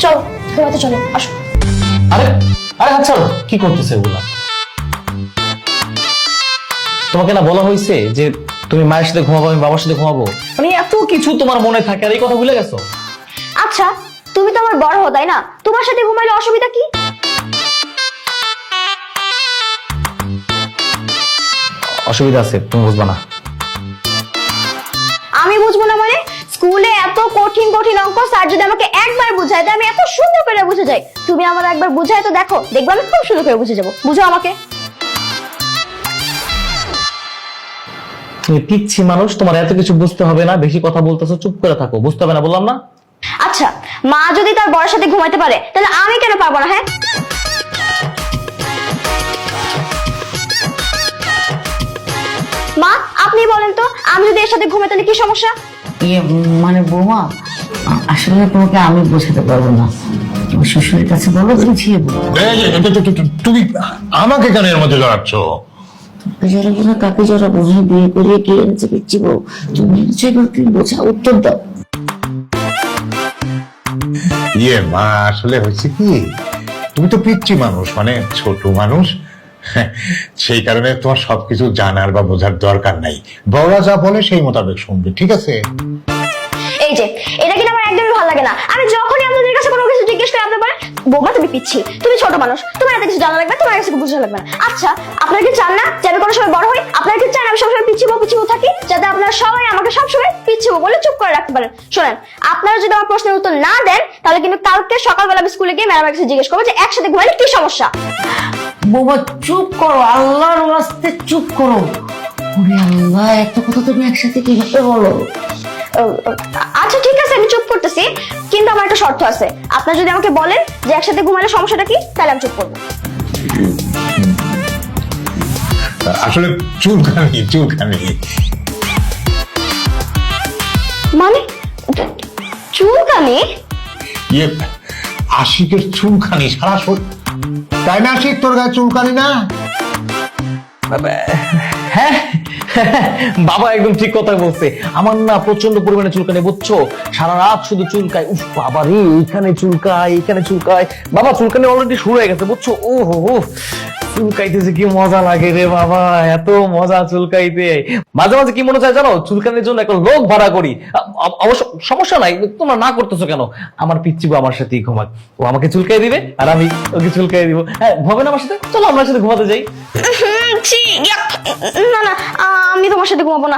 চলো ঘুমাতে চলো, আসো। আরে আরে আচ্ছা, কি করতেছে এগুলা? তোমাকে না বলা হয়েছে যে তুমি মায়ের সাথে ঘুমাবো, আমি বাবার সাথে ঘুমাবো? মানে এত কিছু তোমার মনে থাকে আর এই কথা ভুলে গেছো? আচ্ছা, তুমি তো আমার বড় হো, তাই না? তোমার সাথে ঘুমাইলে অসুবিধা কি? অসুবিধা আছে, তুমি বুঝবা না। আমি বুঝবো না মানে? স্কুলে এত কঠিন কঠিন অঙ্ক স্যার যদি আমাকে একবার বুঝায় দেয়, আমি এত সুন্দর করে বুঝে যাই। তুমি আমার একবার বুঝায় তো দেখো, দেখবে আমি খুব সুন্দর করে বুঝে যাবো। বুঝো আমাকে। তুমি পিচ্ছি মানুষ, তোমার এত কিছু বুঝতে হবে না। বেশি কথা বলতেছো, চুপ করে থাকো। বুঝতে হবে না বললাম না? আচ্ছা, মা যদি তার বড়ের সাথে ঘুমাইতে পারে, তাহলে আমি কেন পারবো না? হ্যাঁ, মা আপনি বলেন তো, আমি যদি এর সাথে ঘুমাই তাহলে কি সমস্যা? মানে বৌমা, আসলে তোমাকে আমি বোঝাতে পারবো না। তোমার শ্বশুরের কাছে বলো, বুঝিয়ে বলো। তুমি আমাকে কেন এর মধ্যে জড়াচ্ছ? জড়াবো না, কাকে জড়াবো? হ্যাঁ, বিয়ে করিয়ে কে এনেছে পিচ্ছি বউ? তুমি এনেছো, এবার তুমি বোঝা, উত্তর দাও। মা, আসলে হয়েছে কি, তুমি তো পিচ্ছি মানুষ, মানে ছোট মানুষ, সেই কারণে তোমার সবকিছু জানার বা বোঝার দরকার নাই। বড়রা যা বলে সেই মোতাবেক শুনবে, ঠিক আছে? এই যে এটা কিন্তু আমার একদমই ভালো লাগে না। আমি যখনই আপনাদের কাছে কোনো কিছু জিজ্ঞেস করি, আপনি বলেন বৌমা তুমি পিচ্ছি, তুমি ছোট মানুষ, তোমার এত কিছু জানা লাগবে, তোমার কাছে বুঝতে লাগবে না। আচ্ছা, আপনারা কি চান না যে আমি কোনো সময় বড় হই? আপনারা কি চান আমি সবসময় পিচ্ছি বউ থাকি, যাতে আপনারা সবাই আমাকে সবসময় পিচ্ছি বউ বলে চুপ করে রাখতে পারেন? শোনেন, আপনারা যদি আমার প্রশ্নের উত্তর না দেন, তাহলে কিন্তু কালকে সকালবেলা আমি স্কুলে গিয়ে ম্যাডামের কাছে জিজ্ঞেস করবো যে একসাথে ঘুমাইলে কি সমস্যা। বৌমা চুপ করো, আল্লাহর ওয়াস্তে চুপ করো। ওরে আল্লাহ, এত কথা তুমি একসাথে কিভাবে বলো? আচ্ছা ঠিক আছে, আমি চুপ করতেছি, কিন্তু আমার একটা শর্ত আছে। আপনারা যদি আমাকে বলেন যে একসাথে ঘুমাইলে সমস্যাটা কি, তাহলে আমি চুপ করবো। আসলে চুলকানি মানে চুলকানি? আশিকের চুলকানি সারা তাই না? আশিক, তোর গায়ে চুলকানি না? হ্যাঁ, বাবা একদম ঠিক কথা বলছে। আমার না প্রচন্ড পরিমাণে চুলকানি, বুঝছো? সারা রাত শুধু চুলকায়। উফ বাবা রে, এইখানে চুলকায়, এইখানে চুলকায়। বাবা চুলকানি অলরেডি শুরু হয়ে গেছে, বুঝছো? ও হো, চুলকাইতেছে কি মজা লাগে রে বাবা, এত মজা চুলকাইতে। মাঝে মাঝে কি মনে চায় জানো, চুলকানির জন্য একটা লোক ভাড়া করি। অবশ্য সমস্যা নাই, তোমরা না করতেছো কেন? আমার পিচ্ছি বউ আমার সাথেই ঘুমাক, ও আমাকে চুলকাই দিবে আর আমি ওকে চুলকাই দিব। হ্যাঁ, হবে না আমার সাথে? চলো আমার সাথে ঘুমাতে যাই। না না, আমি তোমার সাথে ঘুমাবো না,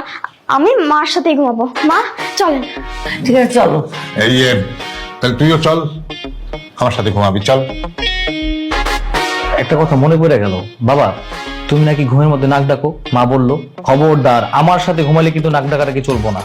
আমি মার সাথেই ঘুমাবো। মা চলেন। ঠিক আছে, চলো। তাহলে তুইও চল, আমার সাথে ঘুমাবি, চল। একটা কথা মনে পড়ে গেল, বাবা তুমি নাকি ঘুমের মধ্যে নাক ডাকো, মা বললো। খবরদার, আমার সাথে ঘুমালে কিন্তু নাক ডাকাটাকে চলবো না।